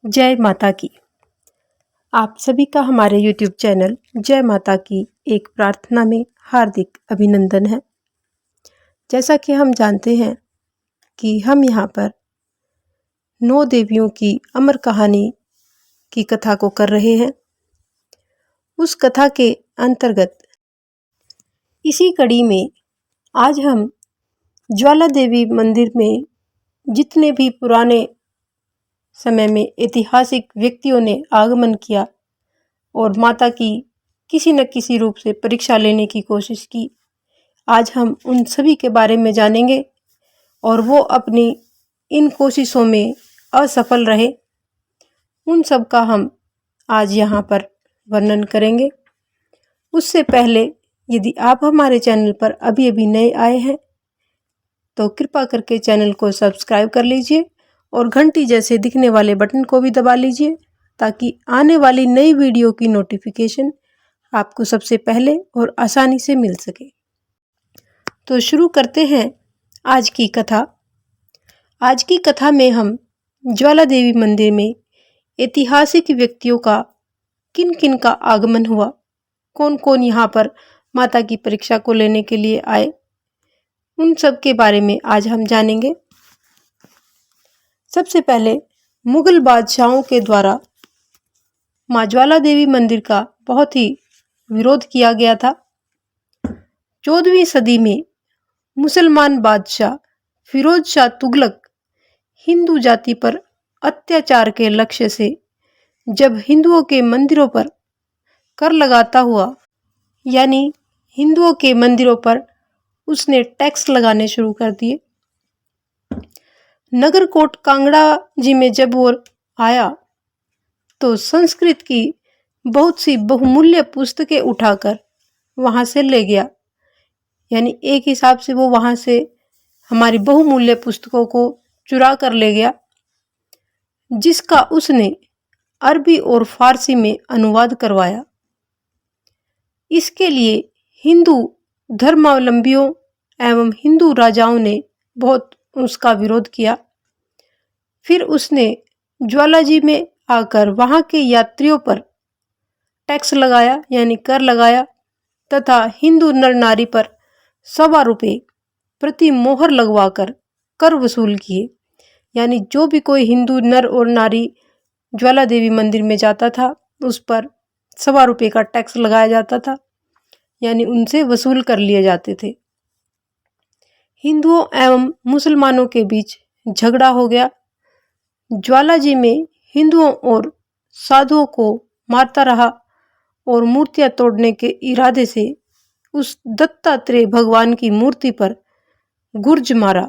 जय माता की। आप सभी का हमारे YouTube चैनल जय माता की एक प्रार्थना में हार्दिक अभिनंदन है। जैसा कि हम जानते हैं कि हम यहाँ पर 9 देवियों की अमर कहानी की कथा को कर रहे हैं। उस कथा के अंतर्गत इसी कड़ी में आज हम ज्वाला देवी मंदिर में जितने भी पुराने समय में ऐतिहासिक व्यक्तियों ने आगमन किया और माता की किसी न किसी रूप से परीक्षा लेने की कोशिश की, आज हम उन सभी के बारे में जानेंगे और वो अपनी इन कोशिशों में असफल रहे, उन सब का हम आज यहाँ पर वर्णन करेंगे। उससे पहले यदि आप हमारे चैनल पर अभी अभी नए आए हैं तो कृपा करके चैनल को सब्सक्राइब कर लीजिए और घंटी जैसे दिखने वाले बटन को भी दबा लीजिए ताकि आने वाली नई वीडियो की नोटिफिकेशन आपको सबसे पहले और आसानी से मिल सके। तो शुरू करते हैं आज की कथा। आज की कथा में हम ज्वाला देवी मंदिर में ऐतिहासिक व्यक्तियों का किन किन का आगमन हुआ, कौन कौन यहाँ पर माता की परीक्षा को लेने के लिए आए, उन सब के बारे में आज हम जानेंगे। सबसे पहले मुगल बादशाहों के द्वारा माँ ज्वाला देवी मंदिर का बहुत ही विरोध किया गया था। 14वीं सदी में मुसलमान बादशाह फिरोज शाह तुगलक हिंदू जाति पर अत्याचार के लक्ष्य से जब हिंदुओं के मंदिरों पर कर लगाता हुआ, यानी हिंदुओं के मंदिरों पर उसने टैक्स लगाने शुरू कर दिए। नगरकोट कांगड़ा जी में जब वो आया तो संस्कृत की बहुत सी बहुमूल्य पुस्तकें उठाकर वहाँ से ले गया, यानी एक हिसाब से वो वहाँ से हमारी बहुमूल्य पुस्तकों को चुरा कर ले गया, जिसका उसने अरबी और फारसी में अनुवाद करवाया। इसके लिए हिंदू धर्मावलंबियों एवं हिंदू राजाओं ने बहुत उसका विरोध किया। फिर उसने ज्वाला जी में आकर वहाँ के यात्रियों पर टैक्स लगाया, यानी कर लगाया, तथा हिंदू नर नारी पर 1.25 रुपये प्रति मोहर लगवाकर कर वसूल किए। यानी जो भी कोई हिंदू नर और नारी ज्वाला देवी मंदिर में जाता था उस पर 1.25 रुपये का टैक्स लगाया जाता था, यानी उनसे वसूल कर लिए जाते थे। हिंदुओं एवं मुसलमानों के बीच झगड़ा हो गया। ज्वाला जी में हिंदुओं और साधुओं को मारता रहा और मूर्तियां तोड़ने के इरादे से उस दत्तात्रेय भगवान की मूर्ति पर गुर्ज मारा,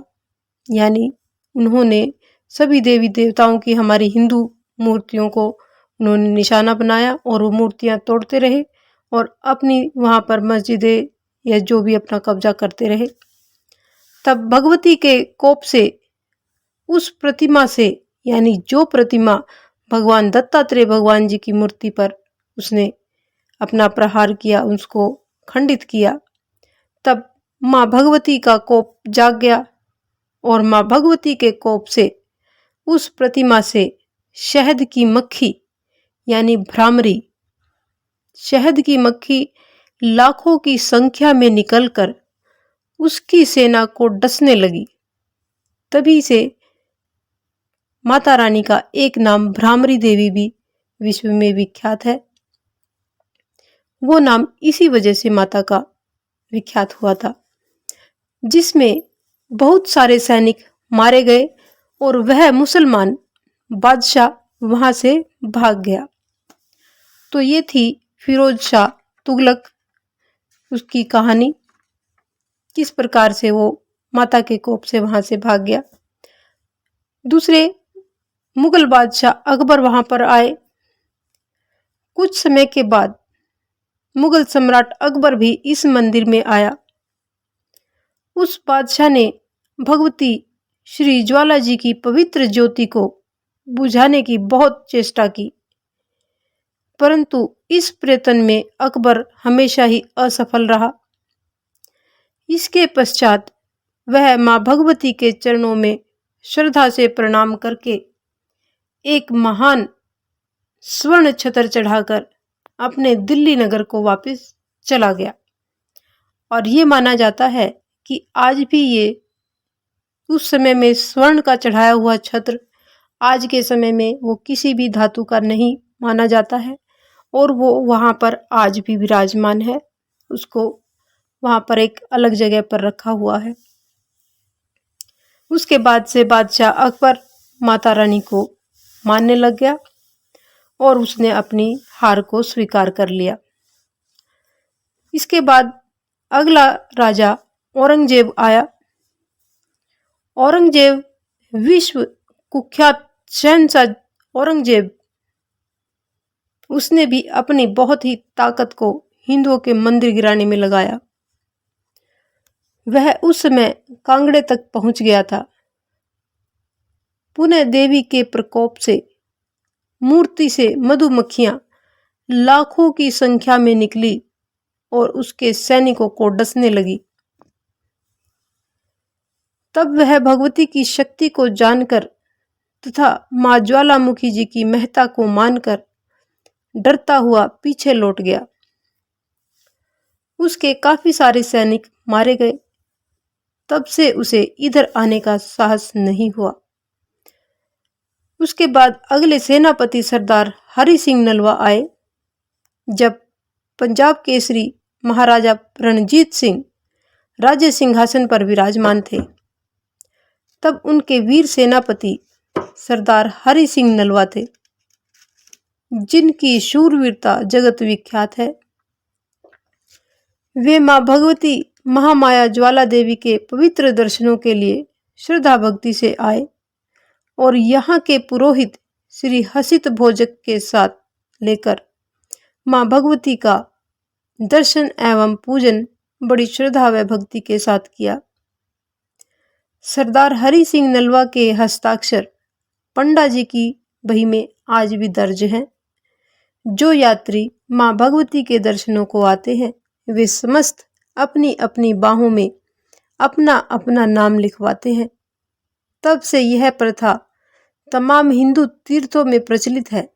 यानी उन्होंने सभी देवी देवताओं की हमारी हिंदू मूर्तियों को उन्होंने निशाना बनाया और वो मूर्तियां तोड़ते रहे और अपनी वहाँ पर मस्जिदें या जो भी अपना कब्जा करते रहे। तब भगवती के कोप से उस प्रतिमा से, यानी जो प्रतिमा भगवान दत्तात्रेय भगवान जी की मूर्ति पर उसने अपना प्रहार किया, उसको खंडित किया, तब माँ भगवती का कोप जाग गया और माँ भगवती के कोप से उस प्रतिमा से शहद की मक्खी, यानी भ्रामरी, शहद की मक्खी लाखों की संख्या में निकलकर उसकी सेना को डसने लगी। तभी से माता रानी का एक नाम भ्रामरी देवी भी विश्व में विख्यात है। वो नाम इसी वजह से माता का विख्यात हुआ था, जिसमें बहुत सारे सैनिक मारे गए और वह मुसलमान बादशाह वहां से भाग गया। तो ये थी फिरोज शाह तुगलक, उसकी कहानी, किस प्रकार से वो माता के कोप से वहां से भाग गया। दूसरे मुगल बादशाह अकबर वहां पर आए। कुछ समय के बाद मुगल सम्राट अकबर भी इस मंदिर में आया। उस बादशाह ने भगवती श्री ज्वाला जी की पवित्र ज्योति को बुझाने की बहुत चेष्टा की, परंतु इस प्रयत्न में अकबर हमेशा ही असफल रहा। इसके पश्चात वह माँ भगवती के चरणों में श्रद्धा से प्रणाम करके एक महान स्वर्ण छत्र चढ़ाकर अपने दिल्ली नगर को वापस चला गया। और ये माना जाता है कि आज भी ये उस समय में स्वर्ण का चढ़ाया हुआ छत्र आज के समय में वो किसी भी धातु का नहीं माना जाता है और वो वहाँ पर आज भी विराजमान है। उसको वहाँ पर एक अलग जगह पर रखा हुआ है। उसके बाद से बादशाह अकबर माता रानी को मानने लग गया और उसने अपनी हार को स्वीकार कर लिया। इसके बाद अगला राजा औरंगजेब आया। औरंगजेब विश्व कुख्यात शहंशाह औरंगजेब, उसने भी अपनी बहुत ही ताकत को हिंदुओं के मंदिर गिराने में लगाया। वह उस समय कांगड़े तक पहुंच गया था। पुनः देवी के प्रकोप से मूर्ति से मधुमक्खियां लाखों की संख्या में निकली और उसके सैनिकों को डसने लगी। तब वह भगवती की शक्ति को जानकर तथा मां ज्वालामुखी जी की महत्ता को मानकर डरता हुआ पीछे लौट गया। उसके काफी सारे सैनिक मारे गए। तब से उसे इधर आने का साहस नहीं हुआ। उसके बाद अगले सेनापति सरदार हरि सिंह नलवा आए। जब पंजाब केसरी महाराजा रणजीत सिंह राज्य सिंहासन पर विराजमान थे, तब उनके वीर सेनापति सरदार हरि सिंह नलवा थे, जिनकी शूरवीरता जगत विख्यात है। वे मां भगवती महामाया ज्वाला देवी के पवित्र दर्शनों के लिए श्रद्धा भक्ति से आए और यहाँ के पुरोहित श्री हसित भोजक के साथ लेकर मां भगवती का दर्शन एवं पूजन बड़ी श्रद्धा व भक्ति के साथ किया। सरदार हरि सिंह नलवा के हस्ताक्षर पंडा जी की बही में आज भी दर्ज हैं। जो यात्री मां भगवती के दर्शनों को आते हैं, वे समस्त अपनी अपनी बाहों में अपना अपना नाम लिखवाते हैं। तब से यह प्रथा तमाम हिंदू तीर्थों में प्रचलित है।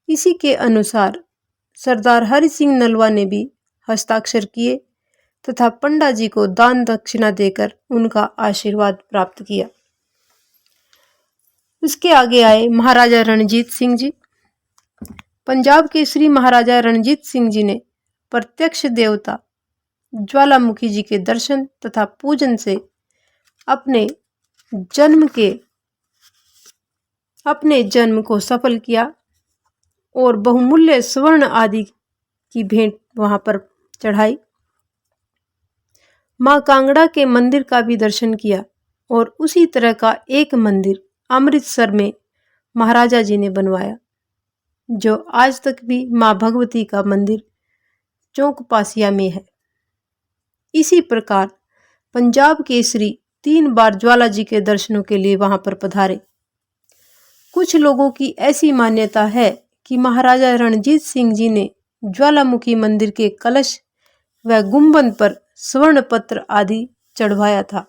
इसी के अनुसार सरदार हरि सिंह नलवा ने भी हस्ताक्षर किए तथा पंडा जी को दान दक्षिणा देकर उनका आशीर्वाद प्राप्त किया। उसके आगे आए महाराजा रणजीत सिंह जी। पंजाब के श्री महाराजा रणजीत सिंह जी ने प्रत्यक्ष देवता ज्वालामुखी जी के दर्शन तथा पूजन से अपने जन्म को सफल किया और बहुमूल्य स्वर्ण आदि की भेंट वहां पर चढ़ाई। मां कांगड़ा के मंदिर का भी दर्शन किया और उसी तरह का एक मंदिर अमृतसर में महाराजा जी ने बनवाया, जो आज तक भी मां भगवती का मंदिर चौक पासिया में है। इसी प्रकार पंजाब केसरी 3 बार ज्वाला जी के दर्शनों के लिए वहां पर पधारे। कुछ लोगों की ऐसी मान्यता है कि महाराजा रणजीत सिंह जी ने ज्वालामुखी मंदिर के कलश व गुंबद पर स्वर्ण पत्र आदि चढ़वाया था,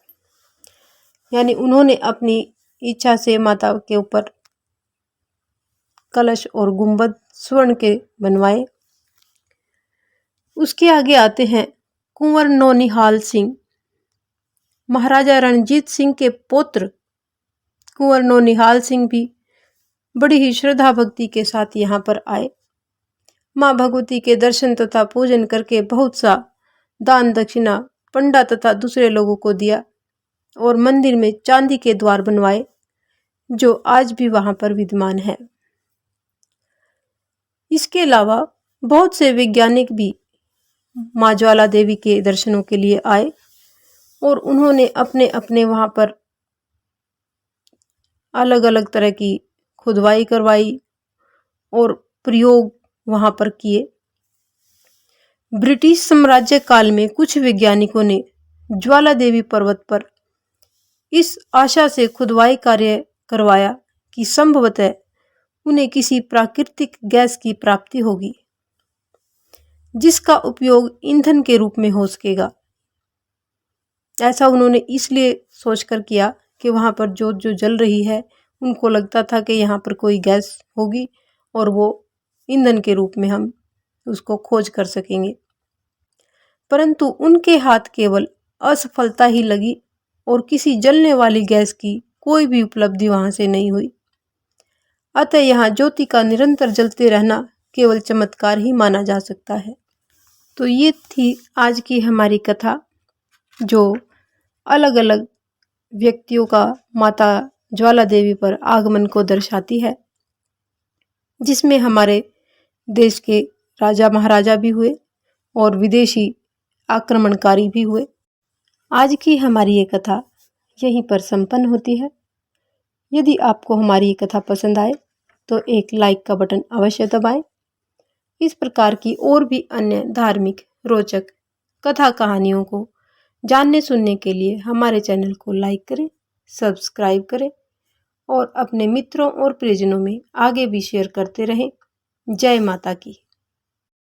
यानी उन्होंने अपनी इच्छा से माता के ऊपर कलश और गुंबद स्वर्ण के बनवाए। उसके आगे आते हैं कुंवर नौनिहाल सिंह। महाराजा रणजीत सिंह के पुत्र कुंवर नौनिहाल सिंह भी बड़ी ही श्रद्धा भक्ति के साथ यहाँ पर आए। मां भगवती के दर्शन तथा पूजन करके बहुत सा दान दक्षिणा पंडा तथा दूसरे लोगों को दिया और मंदिर में चांदी के द्वार बनवाए, जो आज भी वहां पर विद्यमान है। इसके अलावा बहुत से वैज्ञानिक भी मां ज्वाला देवी के दर्शनों के लिए आए और उन्होंने अपने अपने वहां पर अलग अलग तरह की खुदवाई करवाई और प्रयोग वहां पर किए। ब्रिटिश साम्राज्य काल में कुछ वैज्ञानिकों ने ज्वाला देवी पर्वत पर इस आशा से खुदवाई कार्य करवाया कि संभवतः उन्हें किसी प्राकृतिक गैस की प्राप्ति होगी, जिसका उपयोग ईंधन के रूप में हो सकेगा। ऐसा उन्होंने इसलिए सोचकर किया कि वहां पर जोत जो जल रही है उनको लगता था कि यहाँ पर कोई गैस होगी और वो ईंधन के रूप में हम उसको खोज कर सकेंगे, परंतु उनके हाथ केवल असफलता ही लगी और किसी जलने वाली गैस की कोई भी उपलब्धि वहां से नहीं हुई। अतः यहाँ ज्योति का निरंतर जलते रहना केवल चमत्कार ही माना जा सकता है। तो ये थी आज की हमारी कथा, जो अलग अलग व्यक्तियों का माता ज्वाला देवी पर आगमन को दर्शाती है, जिसमें हमारे देश के राजा महाराजा भी हुए और विदेशी आक्रमणकारी भी हुए। आज की हमारी ये कथा यहीं पर संपन्न होती है। यदि आपको हमारी ये कथा पसंद आए तो एक लाइक का बटन अवश्य दबाएं। इस प्रकार की और भी अन्य धार्मिक रोचक कथा कहानियों को जानने सुनने के लिए हमारे चैनल को लाइक करें, सब्सक्राइब करें और अपने मित्रों और परिजनों में आगे भी शेयर करते रहें। जय माता की।